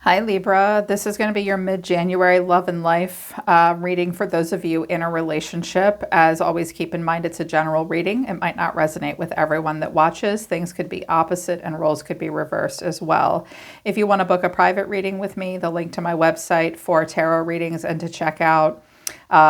Hi Libra, this is going to be your mid-January love and life reading for those of you in a relationship. As always, keep in mind it's a general reading. It might not resonate with everyone that watches. Things could be opposite and roles could be reversed as well. If you want to book a private reading with me, the link to my website for tarot readings and to check out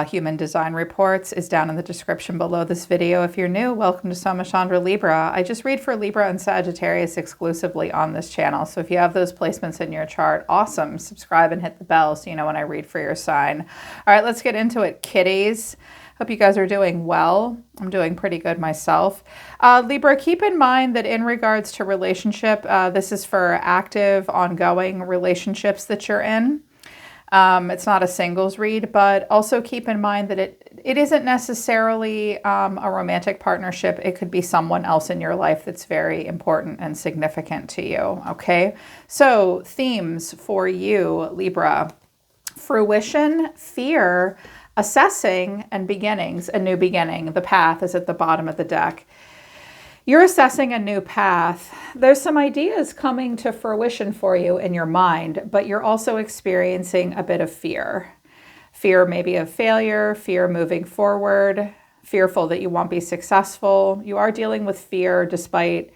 human design reports is down in the description below this video. If you're new, welcome to Soma Chandra Libra. I just read for Libra and Sagittarius exclusively on this channel. So if you have those placements in your chart, awesome. Subscribe and hit the bell so you know when I read for your sign. All right, let's get into it, kitties. Hope you guys are doing well. I'm doing pretty good myself. Libra, keep in mind that in regards to relationship, this is for active, ongoing relationships that you're in. It's not a singles read, but also keep in mind that it isn't necessarily a romantic partnership. It could be someone else in your life that's very important and significant to you, okay? So themes for you, Libra: fruition, fear, assessing, and beginnings, a new beginning. The path is at the bottom of the deck. You're assessing a new path. There's some ideas coming to fruition for you in your mind, but you're also experiencing a bit of fear. Fear maybe of failure, fear moving forward, fearful that you won't be successful. You are dealing with fear despite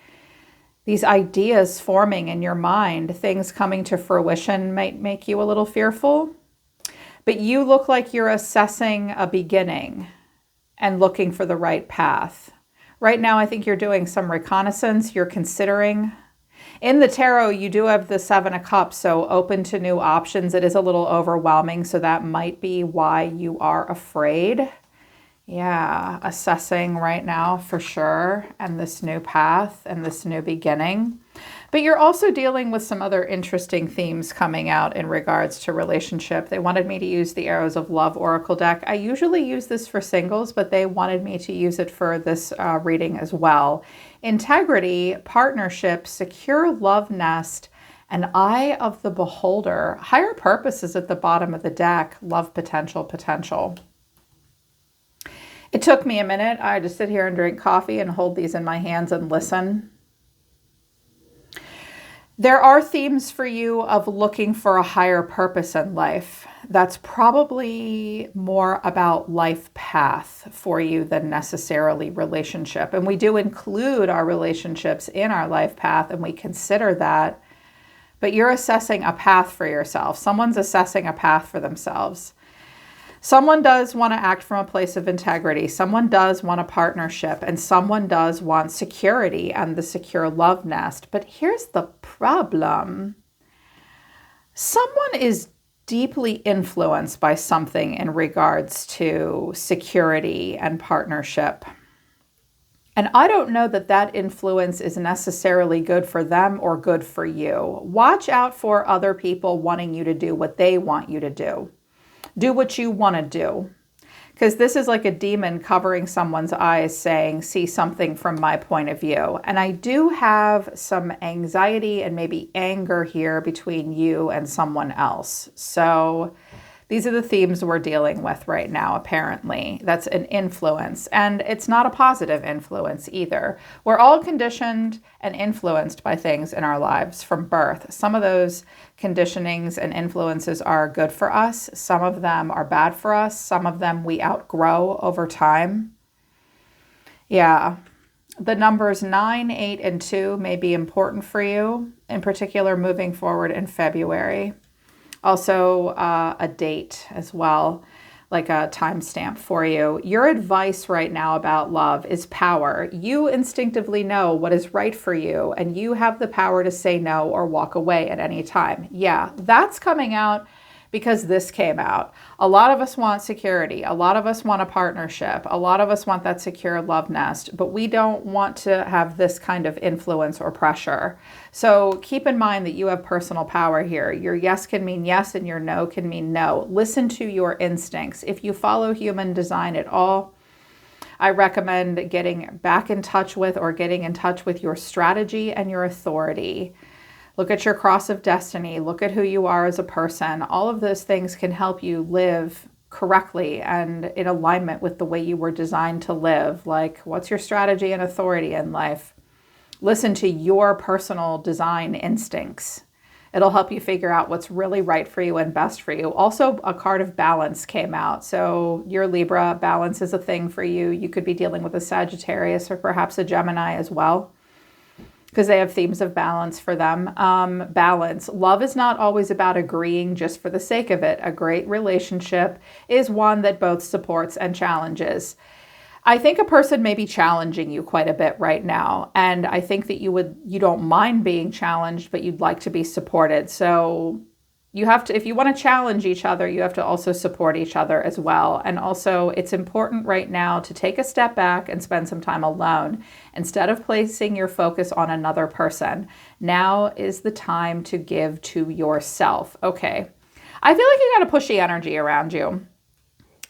these ideas forming in your mind. Things coming to fruition might make you a little fearful, but you look like you're assessing a beginning and looking for the right path. Right now, I think you're doing some reconnaissance. You're considering. In the tarot, you do have the Seven of Cups, so open to new options. It is a little overwhelming, so that might be why you are afraid. Yeah, assessing right now for sure, and this new path and this new beginning. But you're also dealing with some other interesting themes coming out in regards to relationship. They wanted me to use the Arrows of Love Oracle deck. I usually use this for singles, but they wanted me to use it for this reading as well. Integrity, partnership, secure love nest, and Eye of the Beholder. Higher purpose is at the bottom of the deck. Love potential, potential. It took me a minute. I had to sit here and drink coffee and hold these in my hands and listen. There are themes for you of looking for a higher purpose in life. That's probably more about life path for you than necessarily relationship. And we do include our relationships in our life path, and we consider that. But you're assessing a path for yourself. Someone's assessing a path for themselves. Someone does want to act from a place of integrity. Someone does want a partnership, and someone does want security and the secure love nest. But here's the problem. Someone is deeply influenced by something in regards to security and partnership. And I don't know that that influence is necessarily good for them or good for you. Watch out for other people wanting you to do what they want you to do. Do what you want to do, because this is like a demon covering someone's eyes saying, see something from my point of view. And I do have some anxiety and maybe anger here between you and someone else. So these are the themes we're dealing with right now, apparently. That's an influence, and it's not a positive influence either. We're all conditioned and influenced by things in our lives from birth. Some of those conditionings and influences are good for us. Some of them are bad for us. Some of them we outgrow over time. Yeah. The numbers 9, 8, and 2 may be important for you, in particular moving forward in February. Also a date as well, like a timestamp for you. Your advice right now about love is power. You instinctively know what is right for you, and you have the power to say no or walk away at any time. Yeah, that's coming out because this came out. A lot of us want security. A lot of us want a partnership. A lot of us want that secure love nest, but we don't want to have this kind of influence or pressure. So keep in mind that you have personal power here. Your yes can mean yes and your no can mean no. Listen to your instincts. If you follow human design at all, I recommend getting back in touch with or getting in touch with your strategy and your authority. Look at your cross of destiny. Look at who you are as a person. All of those things can help you live correctly and in alignment with the way you were designed to live. Like, what's your strategy and authority in life? Listen to your personal design instincts. It'll help you figure out what's really right for you and best for you. Also, a card of balance came out. So your Libra, balance is a thing for you. You could be dealing with a Sagittarius or perhaps a Gemini as well, because they have themes of balance for them. Balance. Love is not always about agreeing just for the sake of it. A great relationship is one that both supports and challenges. I think a person may be challenging you quite a bit right now. And I think that you don't mind being challenged, but you'd like to be supported. So you have to, if you want to challenge each other, you have to also support each other as well. And also it's important right now to take a step back and spend some time alone instead of placing your focus on another person. Now is the time to give to yourself. Okay. I feel like you got a pushy energy around you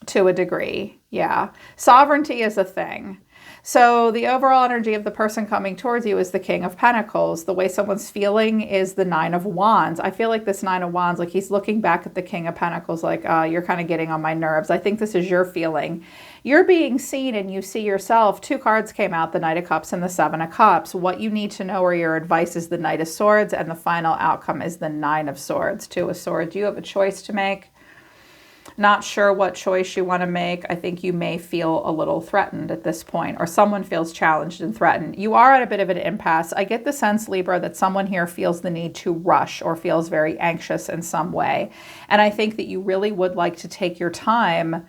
to a degree. Yeah. Sovereignty is a thing. So the overall energy of the person coming towards you is the King of Pentacles. The way someone's feeling is the Nine of Wands. I feel like this Nine of Wands, like he's looking back at the King of Pentacles like, you're kind of getting on my nerves. I think this is your feeling. You're being seen and you see yourself. Two cards came out, the Knight of Cups and the Seven of Cups. What you need to know or your advice is the Knight of Swords, and the final outcome is the Nine of Swords. Two of Swords. You have a choice to make. Not sure what choice you want to make. I think you may feel a little threatened at this point, or someone feels challenged and threatened. You are at a bit of an impasse. I get the sense, Libra, that someone here feels the need to rush or feels very anxious in some way. And I think that you really would like to take your time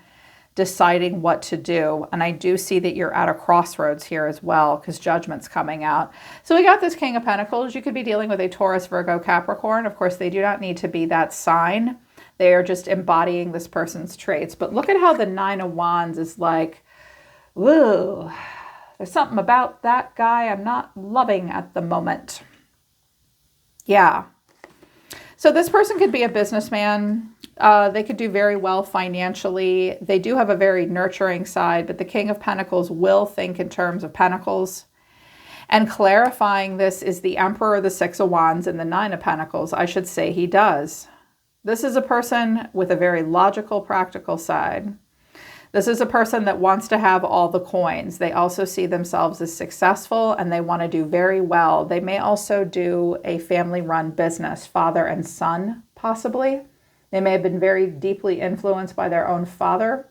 deciding what to do. And I do see that you're at a crossroads here as well, because Judgment's coming out. So we got this King of Pentacles. You could be dealing with a Taurus, Virgo, Capricorn. Of course, they do not need to be that sign. They are just embodying this person's traits. But look at how the Nine of Wands is like, ooh, there's something about that guy I'm not loving at the moment. Yeah. So this person could be a businessman. They could do very well financially. They do have a very nurturing side, but the King of Pentacles will think in terms of pentacles. And clarifying this is the Emperor, the Six of Wands, and the Nine of Pentacles. I should say he does. This is a person with a very logical, practical side. This is a person that wants to have all the coins. They also see themselves as successful and they want to do very well. They may also do a family-run business, father and son, possibly. They may have been very deeply influenced by their own father.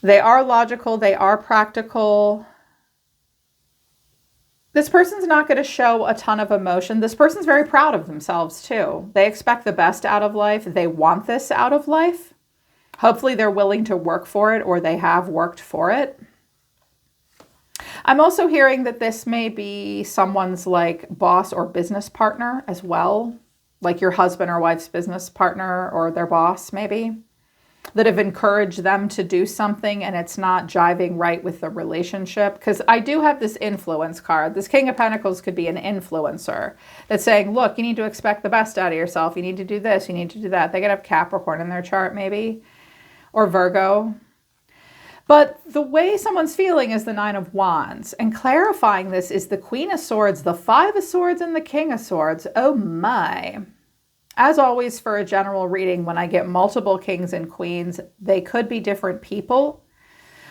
They are logical. They are practical. This person's not going to show a ton of emotion. This person's very proud of themselves too. They expect the best out of life. They want this out of life. Hopefully they're willing to work for it, or they have worked for it. I'm also hearing that this may be someone's like boss or business partner as well. Like your husband or wife's business partner or their boss maybe, that have encouraged them to do something and it's not jiving right with the relationship. Because I do have this influence card. This King of Pentacles could be an influencer that's saying, look, you need to expect the best out of yourself. You need to do this. You need to do that. They could have Capricorn in their chart maybe, or Virgo. But the way someone's feeling is the Nine of Wands. And clarifying this is the Queen of Swords, the Five of Swords, and the King of Swords. Oh my. As always, for a general reading, when I get multiple kings and queens, they could be different people,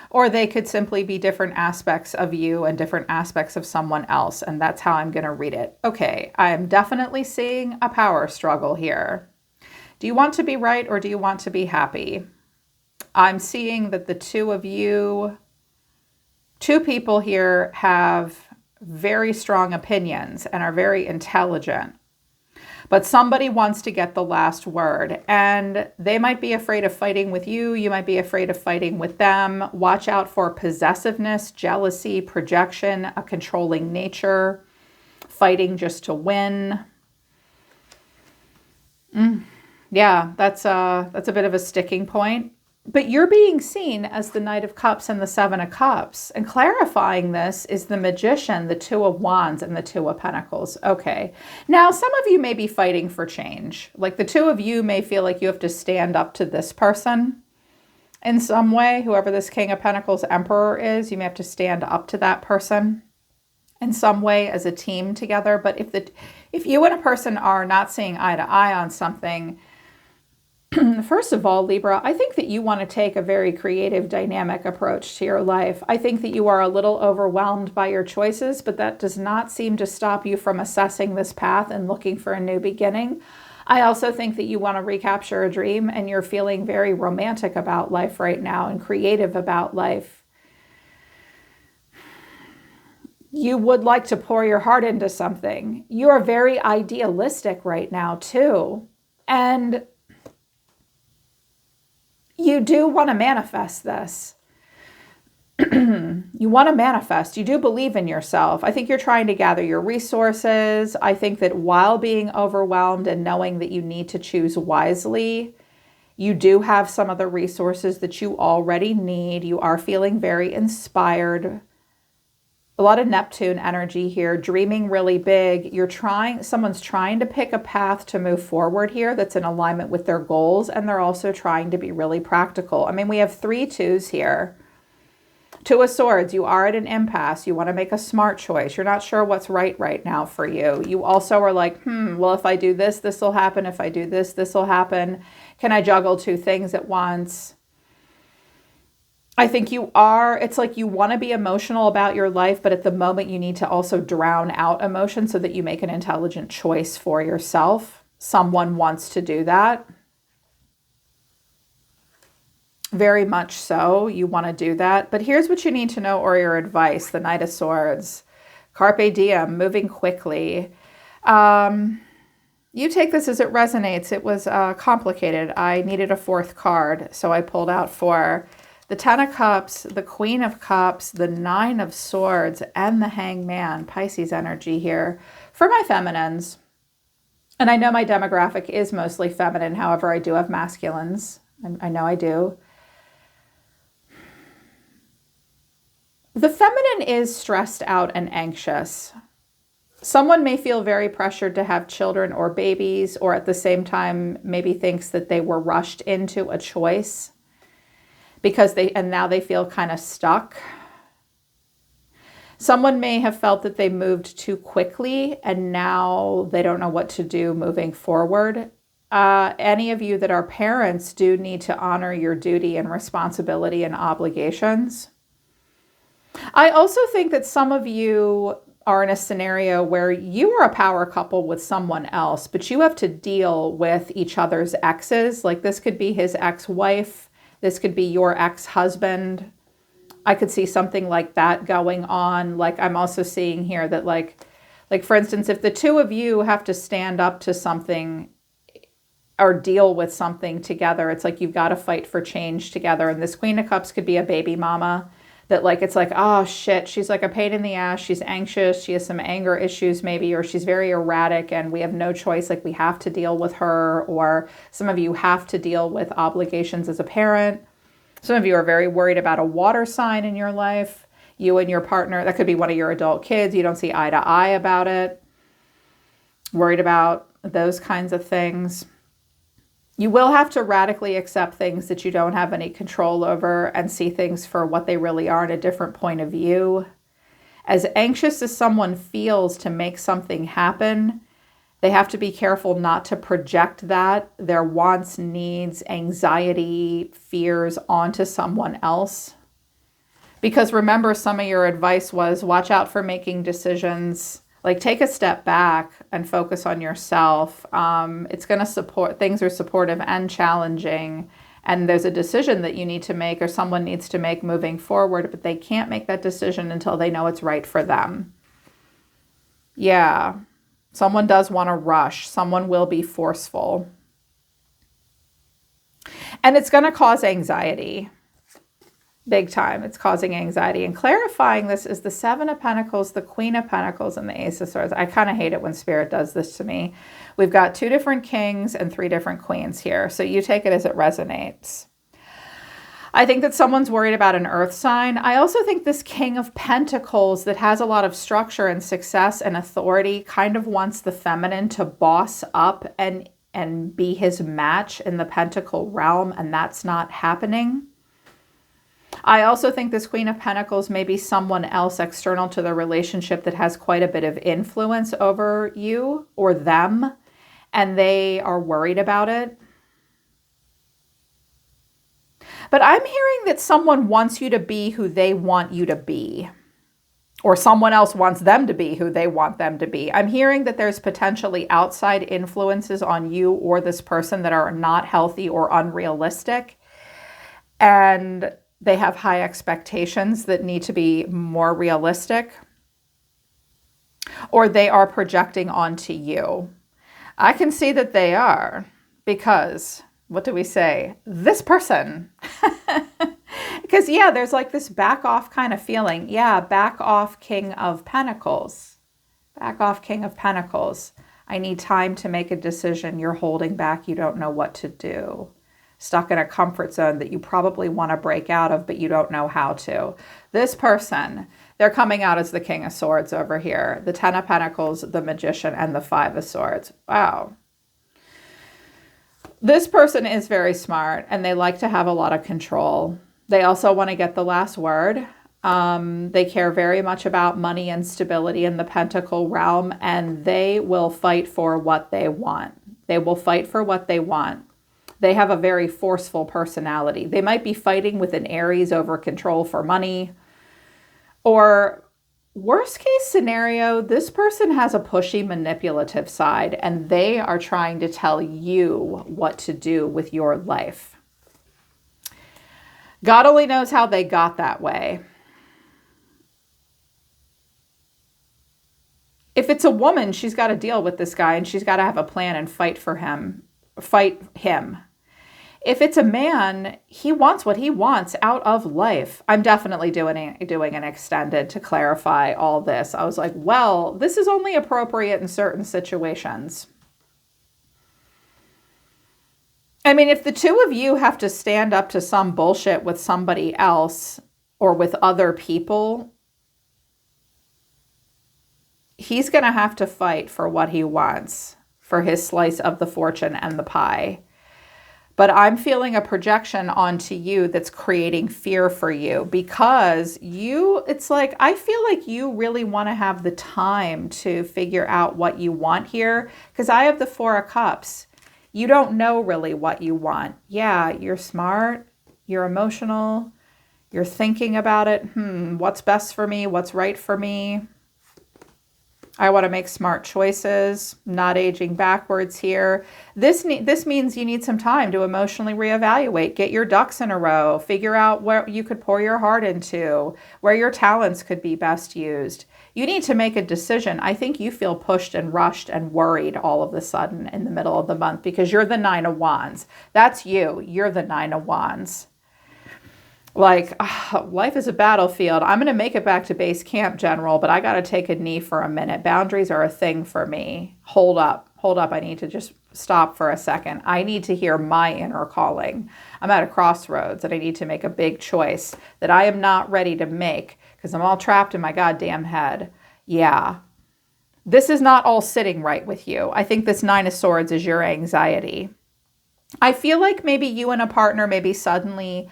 or they could simply be different aspects of you and different aspects of someone else. And that's how I'm going to read it. Okay, I'm definitely seeing a power struggle here. Do you want to be right or do you want to be happy? I'm seeing that the two of you, two people here, have very strong opinions and are very intelligent. But somebody wants to get the last word, and they might be afraid of fighting with you. You might be afraid of fighting with them. Watch out for possessiveness, jealousy, projection, a controlling nature, fighting just to win. Yeah, that's a bit of a sticking point. But you're being seen as the Knight of Cups and the Seven of Cups. And clarifying this is the Magician, the Two of Wands, and the Two of Pentacles. Okay. Now, some of you may be fighting for change. Like the two of you may feel like you have to stand up to this person in some way. Whoever this King of Pentacles Emperor is, you may have to stand up to that person in some way as a team together. But if you and a person are not seeing eye to eye on something, First of all, Libra, I think that you want to take a very creative, dynamic approach to your life. I think that you are a little overwhelmed by your choices, but that does not seem to stop you from assessing this path and looking for a new beginning. I also think that you want to recapture a dream, and you're feeling very romantic about life right now and creative about life. You would like to pour your heart into something. You are very idealistic right now, too. And you do want to manifest this. You want to manifest. You do believe in yourself. I think you're trying to gather your resources. I think that while being overwhelmed and knowing that you need to choose wisely, you do have some of the resources that you already need. You are feeling very inspired. A lot of Neptune energy here, dreaming really big. Someone's trying to pick a path to move forward here that's in alignment with their goals, and they're also trying to be really practical. I mean, we have 3 2s here. 2 of Swords, you are at an impasse. You want to make a smart choice. You're not sure what's right now for you. You also are like, well, if I do this, this will happen. If I do this, this will happen. Can I juggle 2 things at once? I think it's like you want to be emotional about your life, but at the moment you need to also drown out emotion so that you make an intelligent choice for yourself. Someone wants to do that. Very much so. You want to do that. But here's what you need to know, or your advice. The Knight of Swords. Carpe diem, moving quickly. You take this as it resonates. It was complicated. I needed a 4th card, so I pulled out 4. The 10 of Cups, the Queen of Cups, the 9 of Swords, and the Hangman. Pisces energy here for my feminines. And I know my demographic is mostly feminine. However, I do have masculines. I know I do. The feminine is stressed out and anxious. Someone may feel very pressured to have children or babies, or at the same time maybe thinks that they were rushed into a choice and now they feel kind of stuck. Someone may have felt that they moved too quickly and now they don't know what to do moving forward. Any of you that are parents do need to honor your duty and responsibility and obligations. I also think that some of you are in a scenario where you are a power couple with someone else, but you have to deal with each other's exes. Like this could be his ex-wife. This could be your ex-husband. I could see something like that going on. Like I'm also seeing here that like for instance, if the 2 of you have to stand up to something or deal with something together, it's like you've got to fight for change together. And this Queen of Cups could be a baby mama that like, it's like, oh shit, she's like a pain in the ass. She's anxious. She has some anger issues maybe, or she's very erratic and we have no choice. Like we have to deal with her, or some of you have to deal with obligations as a parent. Some of you are very worried about a water sign in your life. You and your partner, that could be one of your adult kids. You don't see eye to eye about it. Worried about those kinds of things. You will have to radically accept things that you don't have any control over and see things for what they really are in a different point of view. As anxious as someone feels to make something happen, they have to be careful not to project their wants, needs, anxiety, fears onto someone else. Because remember, some of your advice was watch out for making decisions. Like take a step back and focus on yourself. It's going to things are supportive and challenging. And there's a decision that you need to make or someone needs to make moving forward, but they can't make that decision until they know it's right for them. Yeah. Someone does want to rush. Someone will be forceful. And it's going to cause anxiety. Big time. It's causing anxiety. And clarifying this is the 7 of Pentacles, the Queen of Pentacles, and the Ace of Swords. I kind of hate it when Spirit does this to me. We've got 2 different kings and 3 different queens here. So you take it as it resonates. I think that someone's worried about an earth sign. I also think this King of Pentacles that has a lot of structure and success and authority kind of wants the feminine to boss up and be his match in the Pentacle realm, and that's not happening. I also think this Queen of Pentacles may be someone else external to the relationship that has quite a bit of influence over you or them, and they are worried about it. But I'm hearing that someone wants you to be who they want you to be, or someone else wants them to be who they want them to be. I'm hearing that there's potentially outside influences on you or this person that are not healthy or unrealistic. And they have high expectations that need to be more realistic. Or they are projecting onto you. I can see that they are, because what do we say? This person. Because, yeah, there's like this back off kind of feeling. Yeah, back off, King of Pentacles. Back off, King of Pentacles. I need time to make a decision. You're holding back. You don't know what to do. Stuck in a comfort zone that you probably want to break out of, but you don't know how to. This person, they're coming out as the King of Swords over here. The Ten of Pentacles, the Magician, and the Five of Swords. Wow. This person is very smart, and they like to have a lot of control. They also want to get the last word. They care very much about money and stability in the Pentacle realm, and they will fight for what they want. They will fight for what they want. They have a very forceful personality. They might be fighting with an Aries over control for money. Or worst case scenario, this person has a pushy, manipulative side, and they are trying to tell you what to do with your life. God only knows how they got that way. If it's a woman, she's got to deal with this guy, and she's got to have a plan and fight for him. Fight him. If it's a man, he wants what he wants out of life. I'm definitely doing an extended to clarify all this. I was like, well, this is only appropriate in certain situations. I mean, if the two of you have to stand up to some bullshit with somebody else or with other people, he's going to have to fight for what he wants, for his slice of the fortune and the pie. But I'm feeling a projection onto you that's creating fear for you, because it's like, I feel like you really want to have the time to figure out what you want here, because I have the Four of Cups. You don't know really what you want. Yeah, you're smart, you're emotional, you're thinking about it. What's best for me? What's right for me? I want to make smart choices, not aging backwards here. This means you need some time to emotionally reevaluate, get your ducks in a row, figure out where you could pour your heart into, where your talents could be best used. You need to make a decision. I think you feel pushed and rushed and worried all of a sudden in the middle of the month, because you're the Nine of Wands. That's you. You're the Nine of Wands. Like, life is a battlefield. I'm going to make it back to base camp, General, but I got to take a knee for a minute. Boundaries are a thing for me. Hold up. I need to just stop for a second. I need to hear my inner calling. I'm at a crossroads and I need to make a big choice that I am not ready to make because I'm all trapped in my goddamn head. Yeah. This is not all sitting right with you. I think this Nine of Swords is your anxiety. I feel like maybe you and a partner maybe suddenly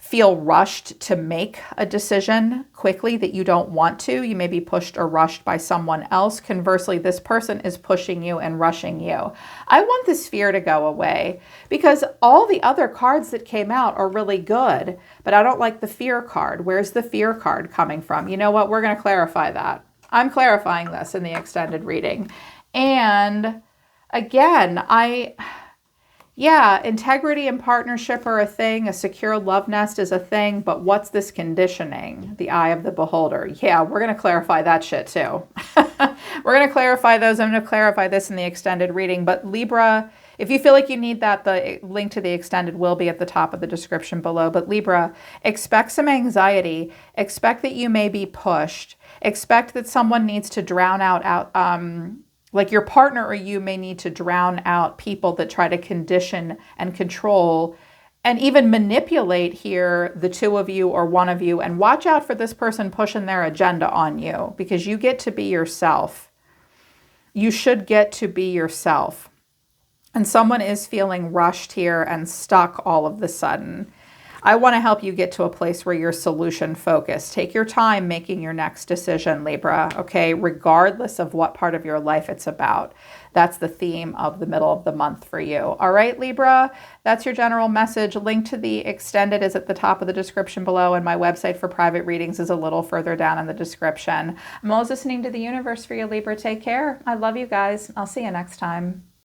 feel rushed to make a decision quickly that you don't want to. You may be pushed or rushed by someone else. Conversely, this person is pushing you and rushing you. I want this fear to go away because all the other cards that came out are really good, but I don't like the fear card. Where's the fear card coming from? You know what? We're going to clarify that. I'm clarifying this in the extended reading. And again, integrity and partnership are a thing. A secure love nest is a thing. But what's this conditioning? The eye of the beholder. Yeah, we're going to clarify that shit too. We're going to clarify those. I'm going to clarify this in the extended reading. But Libra, if you feel like you need that, the link to the extended will be at the top of the description below. But Libra, expect some anxiety. Expect that you may be pushed. Expect that someone needs to drown out like your partner or you may need to drown out people that try to condition and control and even manipulate here, the two of you or one of you. And watch out for this person pushing their agenda on you because you get to be yourself. You should get to be yourself. And someone is feeling rushed here and stuck all of the sudden. I want to help you get to a place where you're solution focused. Take your time making your next decision, Libra, okay? Regardless of what part of your life it's about. that's the theme of the middle of the month for you. All right, Libra, that's your general message. Link to the extended is at the top of the description below, and my website for private readings is a little further down in the description. I'm always listening to the universe for you, Libra. Take care. I love you guys. I'll see you next time.